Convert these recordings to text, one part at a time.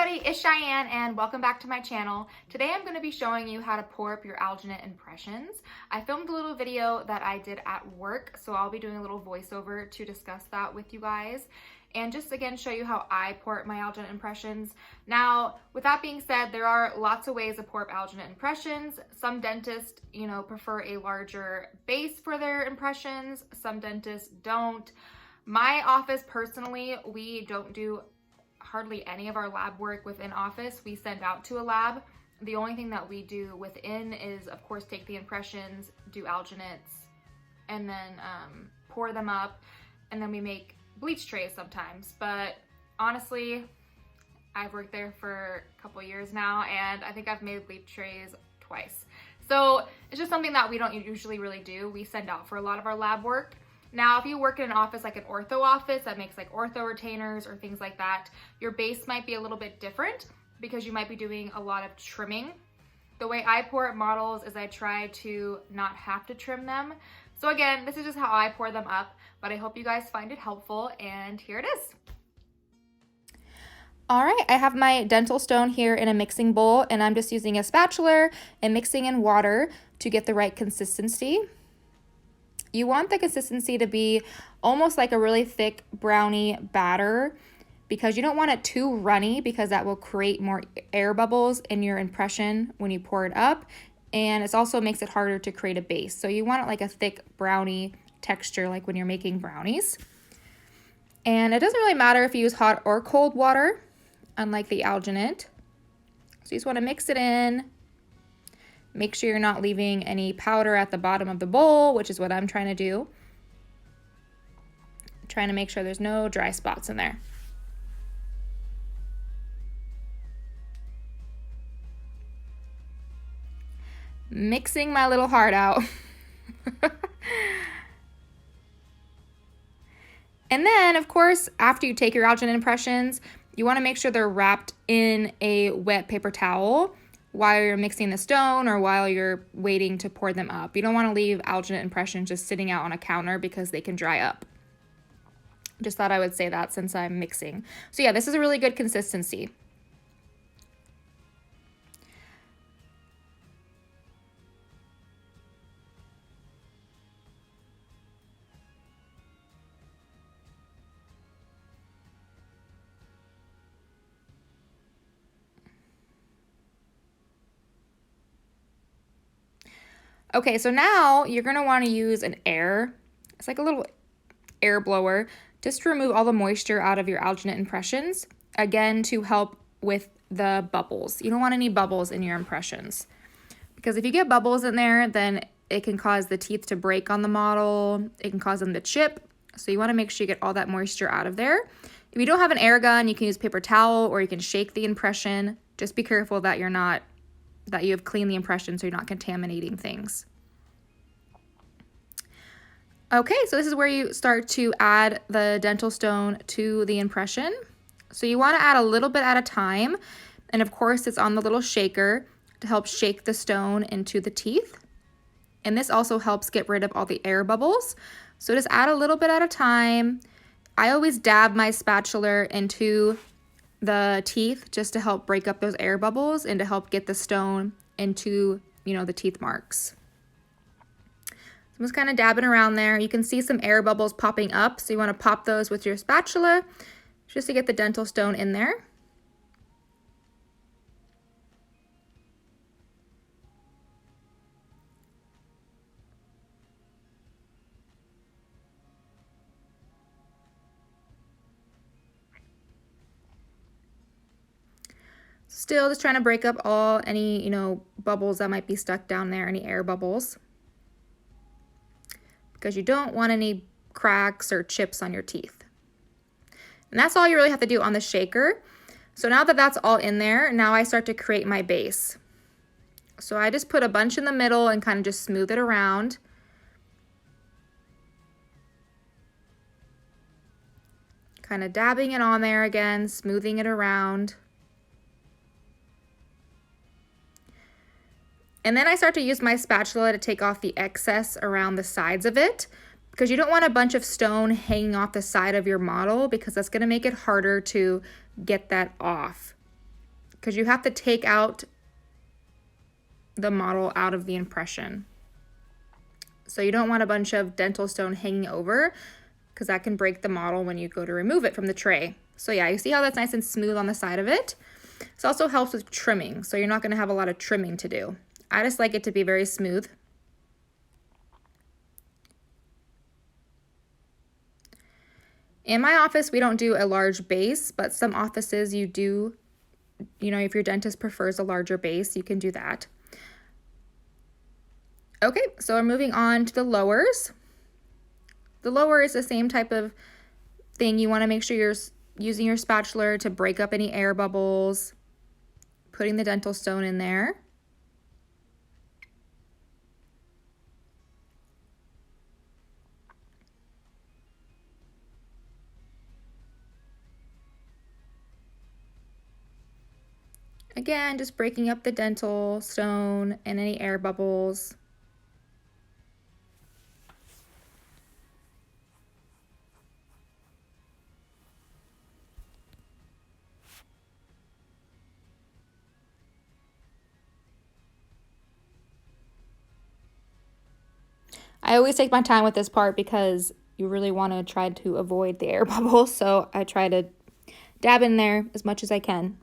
everybody, it's Cheyenne and welcome back to my channel. Today I'm going to be showing you how to pour up your alginate impressions. I filmed a little video that I did at work, so I'll be doing a little voiceover to discuss that with you guys and just again show you how I pour up my alginate impressions. Now, with that being said, there are lots of ways to pour up alginate impressions. Some dentists, prefer a larger base for their impressions. Some dentists don't. My office personally, we don't do hardly any of our lab work within office. We send out to a lab. The only thing that we do within is, of course, take the impressions, do alginates, and then pour them up, and then we make bleach trays sometimes. But honestly, I've worked there for a couple years now, and I think I've made bleach trays twice. So it's just something that we don't usually really do. We send out for a lot of our lab work. Now, if you work in an office like an ortho office that makes like ortho retainers or things like that, your base might be a little bit different because you might be doing a lot of trimming. The way I pour up models is I try to not have to trim them. So again, this is just how I pour them up, but I hope you guys find it helpful, and here it is. All right, I have my dental stone here in a mixing bowl, and I'm just using a spatula and mixing in water to get the right consistency. You want the consistency to be almost like a really thick brownie batter because you don't want it too runny because that will create more air bubbles in your impression when you pour it up, and it also makes it harder to create a base. So you want it like a thick brownie texture like when you're making brownies. And it doesn't really matter if you use hot or cold water, unlike the alginate. So you just want to mix it in. Make sure you're not leaving any powder at the bottom of the bowl, which is what I'm trying to do. I'm trying to make sure there's no dry spots in there. Mixing my little heart out. And then, of course, after you take your alginate impressions, you want to make sure they're wrapped in a wet paper towel while you're mixing the stone or while you're waiting to pour them up. You don't want to leave alginate impressions just sitting out on a counter because they can dry up. Just thought I would say that since I'm mixing. So yeah, this is a really good consistency. Okay, so now you're gonna wanna use an it's like a little air blower, just to remove all the moisture out of your alginate impressions, again, to help with the bubbles. You don't want any bubbles in your impressions, because if you get bubbles in there, then it can cause the teeth to break on the model, it can cause them to chip, so you wanna make sure you get all that moisture out of there. If you don't have an air gun, you can use paper towel or you can shake the impression. Just be careful that you have cleaned the impression so you're not contaminating things. Okay, so this is where you start to add the dental stone to the impression. So you want to add a little bit at a time, and of course it's on the little shaker to help shake the stone into the teeth. And this also helps get rid of all the air bubbles. So just add a little bit at a time. I always dab my spatula into the teeth just to help break up those air bubbles and to help get the stone into, the teeth marks. So I'm just kind of dabbing around there. You can see some air bubbles popping up, so you want to pop those with your spatula just to get the dental stone in there. Still just trying to break up any bubbles that might be stuck down there, any air bubbles, because you don't want any cracks or chips on your teeth. And that's all you really have to do on the shaker. So now that that's all in there, now I start to create my base. So I just put a bunch in the middle and kind of just smooth it around. Kind of dabbing it on there again, smoothing it around. And then I start to use my spatula to take off the excess around the sides of it, because you don't want a bunch of stone hanging off the side of your model, because that's going to make it harder to get that off. because you have to take out the model out of the impression. So you don't want a bunch of dental stone hanging over, because that can break the model when you go to remove it from the tray. So yeah, you see how that's nice and smooth on the side of it? This also helps with trimming, so you're not going to have a lot of trimming to do. I just like it to be very smooth. In my office, we don't do a large base, but some offices you do, you know, if your dentist prefers a larger base, you can do that. Okay, so we're moving on to the lowers. The lower is the same type of thing. You want to make sure you're using your spatula to break up any air bubbles, putting the dental stone in there. Again, just breaking up the dental stone and any air bubbles. I always take my time with this part because you really want to try to avoid the air bubbles, so I try to dab in there as much as I can.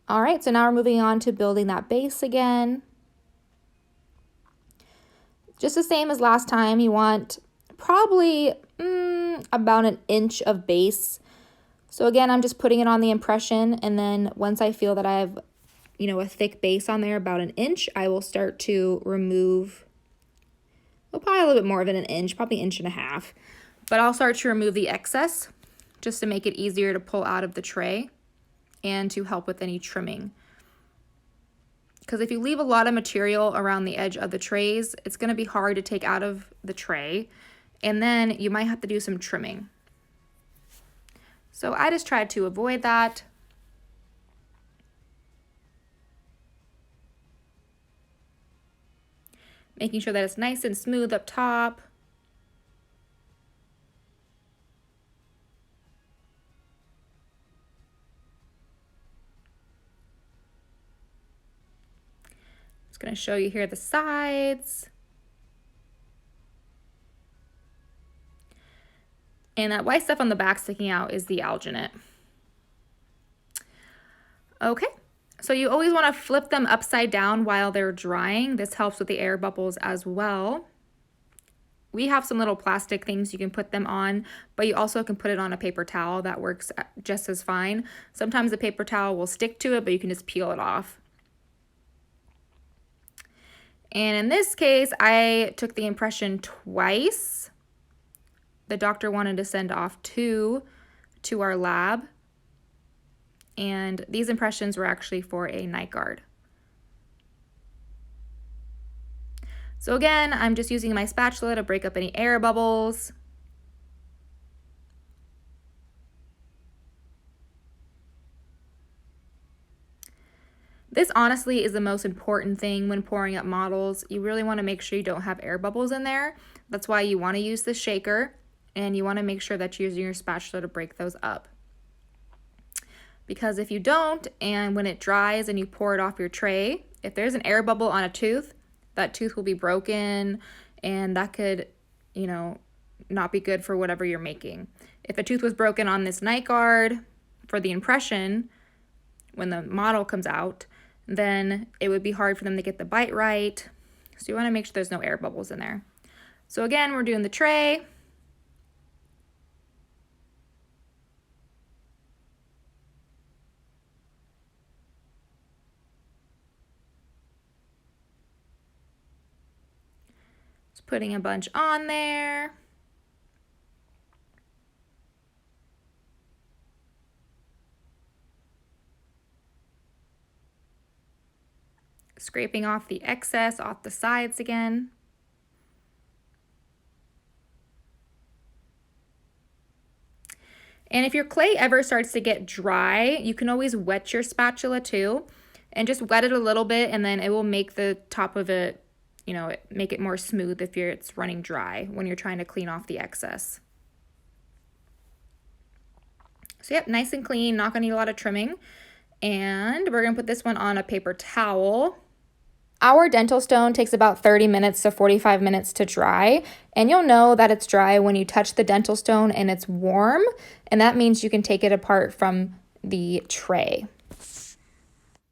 All right, so now we're moving on to building that base again. Just the same as last time, you want probably about an inch of base. So again, I'm just putting it on the impression, and then once I feel that I have, you know, a thick base on there, about an inch, I will start to remove, well, probably a little bit more than an inch, probably 1.5 inches. But I'll start to remove the excess just to make it easier to pull out of the tray and to help with any trimming. Because if you leave a lot of material around the edge of the trays, it's going to be hard to take out of the tray, and then you might have to do some trimming. So I just tried to avoid that. Making sure that it's nice and smooth up top. Just going to show you here the sides. And that white stuff on the back sticking out is the alginate. Okay, so you always want to flip them upside down while they're drying. This helps with the air bubbles as well. We have some little plastic things you can put them on, but you also can put it on a paper towel. That works just as fine. Sometimes the paper towel will stick to it, but you can just peel it off. And in this case, I took the impression twice. The doctor wanted to send off 2 to our lab. And these impressions were actually for a night guard. So again, I'm just using my spatula to break up any air bubbles. This honestly is the most important thing when pouring up models. You really want to make sure you don't have air bubbles in there. That's why you want to use the shaker, and you want to make sure that you're using your spatula to break those up. Because if you don't, and when it dries and you pour it off your tray, if there's an air bubble on a tooth, that tooth will be broken, and that could, you know, not be good for whatever you're making. If a tooth was broken on this night guard for the impression, when the model comes out, then it would be hard for them to get the bite right. So you want to make sure there's no air bubbles in there. So again, we're doing the tray. Just putting a bunch on there. Scraping off the excess off the sides again. And if your clay ever starts to get dry, you can always wet your spatula too, and just wet it a little bit, and then it will make the top of it, you know, make it more smooth if it's running dry when you're trying to clean off the excess. So yep, nice and clean, not gonna need a lot of trimming. And we're gonna put this one on a paper towel. Our dental stone takes about 30 minutes to 45 minutes to dry, and you'll know that it's dry when you touch the dental stone and it's warm, and that means you can take it apart from the tray.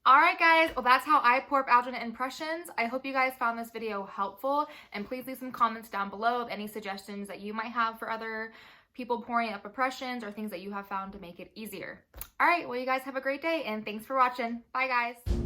All right, guys, well, that's how I pour up alginate impressions. I hope you guys found this video helpful, and please leave some comments down below of any suggestions that you might have for other people pouring up impressions or things that you have found to make it easier. All right, well, you guys have a great day, and thanks for watching. Bye, guys.